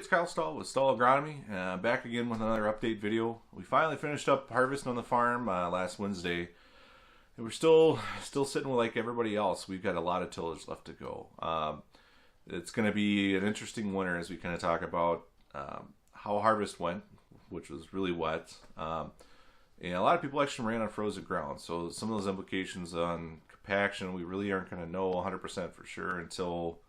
it's Kyle Stahl with Stahl Agronomy. Back again with another update video. We finally finished up harvesting on the farm last Wednesday. And we're still sitting with like everybody else. We've got a lot of tillage left to go. It's going to be an interesting winter as we kind of talk about how harvest went, which was really wet. And a lot of people actually ran on frozen ground. So some of those implications on compaction, we really aren't going to know 100% for sure until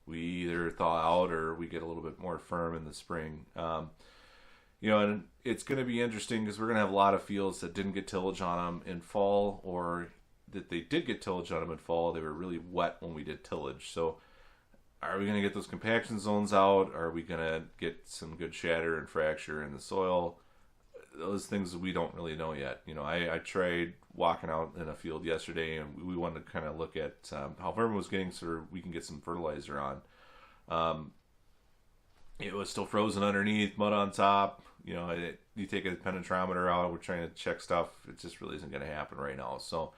we either thaw out or we get a little bit more firm in the spring. And it's going to be interesting because we're going to have a lot of fields that didn't get tillage on them in fall, or that they did get tillage on them in fall. They were really wet when we did tillage. So are we going to get those compaction zones out? Are we going to get some good shatter and fracture in the soil? Those things we don't really know yet. I tried walking out in a field yesterday, and we wanted to kind of look at how everyone was getting, so we can get some fertilizer on. It was still frozen underneath, mud on top. You take a penetrometer out, we're trying to check stuff. It just really isn't going to happen right now. So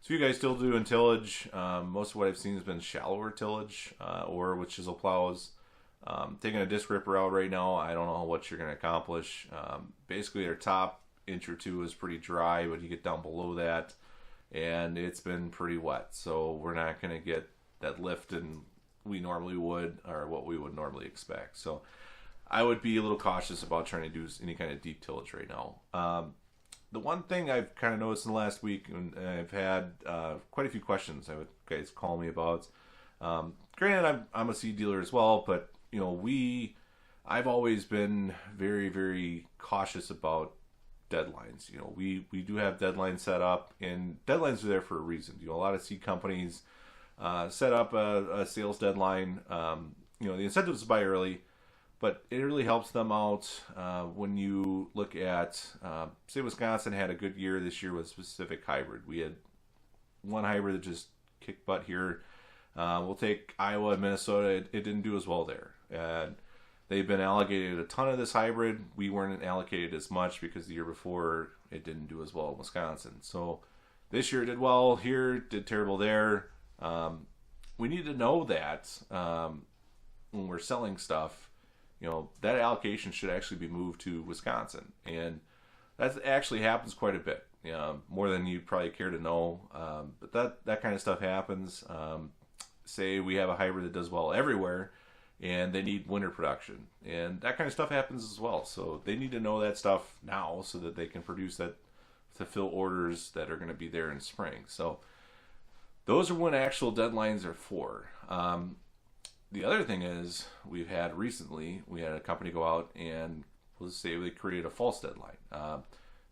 you guys still doing tillage. Most of what I've seen has been shallower tillage or with chisel plows. Taking a disc ripper out right now, I don't know what you're going to accomplish. Basically, our top inch or two is pretty dry, but you get down below that, and it's been pretty wet. So we're not going to get that lift and we normally would, or what we would normally expect. So I would be a little cautious about trying to do any kind of deep tillage right now. The one thing I've kind of noticed in the last week, and I've had quite a few questions I would guys call me about. Granted, I'm a seed dealer as well, but I've always been very, very cautious about deadlines. We do have deadlines set up, and deadlines are there for a reason. A lot of seed companies set up a sales deadline. The incentive is to buy early, but it really helps them out when you look at, say, Wisconsin had a good year this year with a specific hybrid. We had one hybrid that just kicked butt here. We'll take Iowa and Minnesota. It didn't do as well there. And they've been allocated a ton of this hybrid. We weren't allocated as much because the year before it didn't do as well in Wisconsin. So this year it did well here, did terrible there. We need to know that when we're selling stuff, that allocation should actually be moved to Wisconsin. And that actually happens quite a bit, more than you probably care to know. But that kind of stuff happens. Say we have a hybrid that does well everywhere, and they need winter production, and that kind of stuff happens as well. So they need to know that stuff now so that they can produce that to fill orders that are going to be there in spring. So those are when actual deadlines are for. The other thing is we had a company go out and let's say they created a false deadline.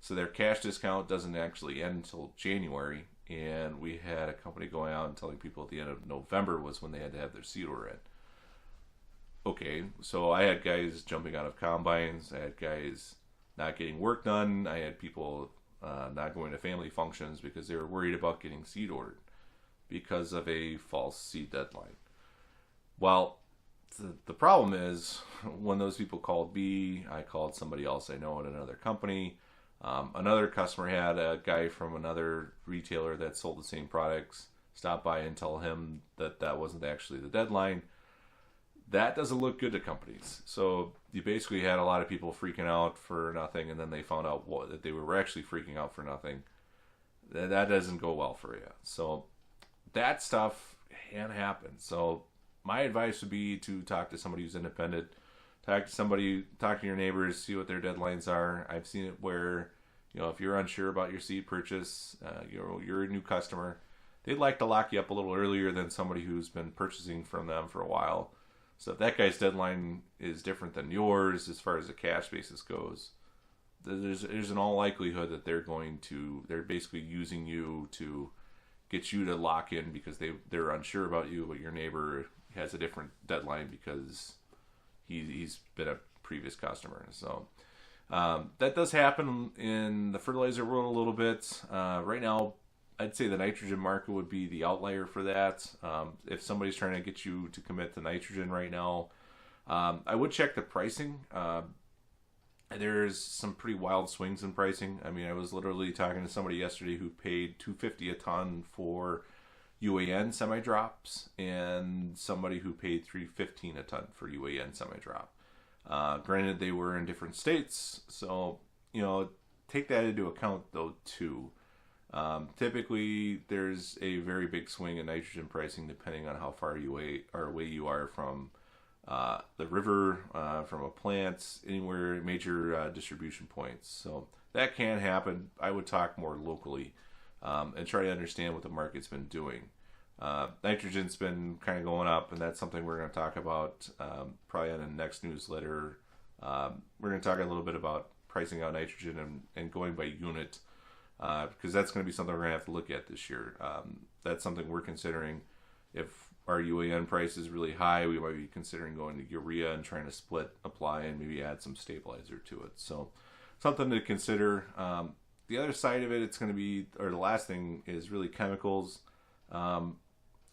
So their cash discount doesn't actually end until January. And we had a company going out and telling people at the end of November was when they had to have their seed order in. Okay, so I had guys jumping out of combines. I had guys not getting work done. I had people not going to family functions because they were worried about getting seed ordered because of a false seed deadline. Well, the problem is when those people called me, I called somebody else I know at another company. Another customer had a guy from another retailer that sold the same products stop by and tell him that wasn't actually the deadline. That doesn't look good to companies. So you basically had a lot of people freaking out for nothing, and then they found out that they were actually freaking out for nothing. That doesn't go well for you. So that stuff can happen. So my advice would be to talk to somebody who's independent. Talk to your neighbors, see what their deadlines are. I've seen it where, if you're unsure about your seed purchase, you're a new customer, they'd like to lock you up a little earlier than somebody who's been purchasing from them for a while. So if that guy's deadline is different than yours as far as the cash basis goes, there's in all likelihood that they're basically using you to get you to lock in because they're unsure about you, but your neighbor has a different deadline because he's been a previous customer. So that does happen in the fertilizer world a little bit. Right now, I'd say the nitrogen market would be the outlier for that. If somebody's trying to get you to commit to nitrogen right now, I would check the pricing. There's some pretty wild swings in pricing. I mean, I was literally talking to somebody yesterday who paid $250 a ton for UAN semi-drops and somebody who paid $315 a ton for UAN semi-drop. Granted, they were in different states, so take that into account though too. Typically, there's a very big swing in nitrogen pricing depending on how far away you are from the river, from a plant, anywhere major distribution points. So that can happen. I would talk more locally and try to understand what the market's been doing. Nitrogen's been kind of going up, and that's something we're going to talk about probably in the next newsletter. We're going to talk a little bit about pricing out nitrogen and going by unit, because that's going to be something we're going to have to look at this year. That's something we're considering. If our UAN price is really high, we might be considering going to urea and trying to split apply and maybe add some stabilizer to it. So something to consider. The other side of it, it's going to be, or the last thing is really chemicals.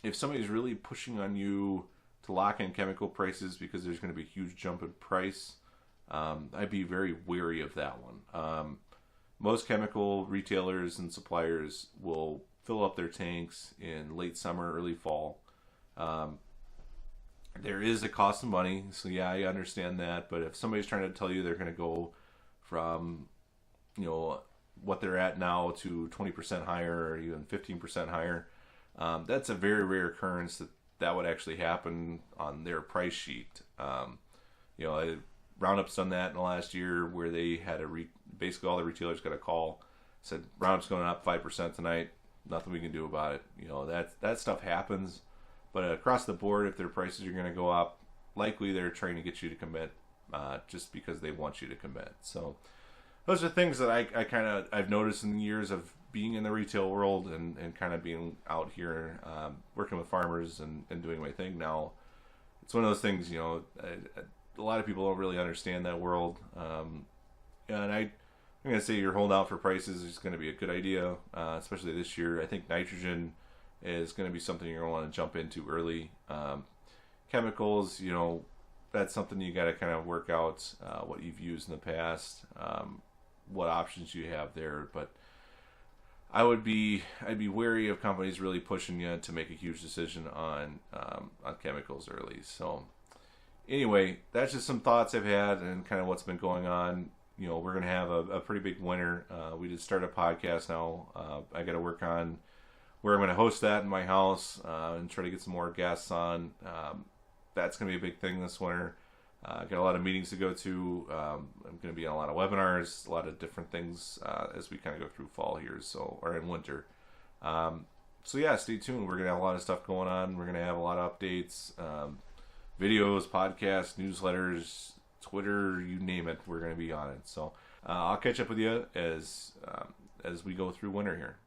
If somebody's really pushing on you to lock in chemical prices because there's going to be a huge jump in price, I'd be very wary of that one. Most chemical retailers and suppliers will fill up their tanks in late summer, early fall. There is a cost of money, so yeah, I understand that. But if somebody's trying to tell you they're going to go from, what they're at now to 20% higher or even 15% higher, that's a very rare occurrence that would actually happen on their price sheet. Roundup's done that in the last year where they had basically all the retailers got a call, said Roundup's going up 5% tonight, nothing we can do about it. That stuff happens, but across the board, if their prices are going to go up, likely they're trying to get you to commit just because they want you to commit. So those are things that I've noticed in the years of being in the retail world and kind of being out here working with farmers and doing my thing now. It's one of those things, a lot of people don't really understand that world. And I'm going to say you're holding out for prices is going to be a good idea, especially this year. I think nitrogen is going to be something you're going to want to jump into early. Chemicals, that's something you got to kind of work out what you've used in the past, what options you have there. But I'd be wary of companies really pushing you to make a huge decision on chemicals early. So anyway, that's just some thoughts I've had and kind of what's been going on. We're going to have a pretty big winter. We did start a podcast now. I got to work on where I'm going to host that in my house and try to get some more guests on. That's going to be a big thing this winter. Got a lot of meetings to go to. I'm going to be on a lot of webinars, a lot of different things as we kind of go through fall here, or in winter. So yeah, stay tuned. We're going to have a lot of stuff going on. We're going to have a lot of updates, videos, podcasts, newsletters, Twitter, you name it. We're going to be on it. So I'll catch up with you as we go through winter here.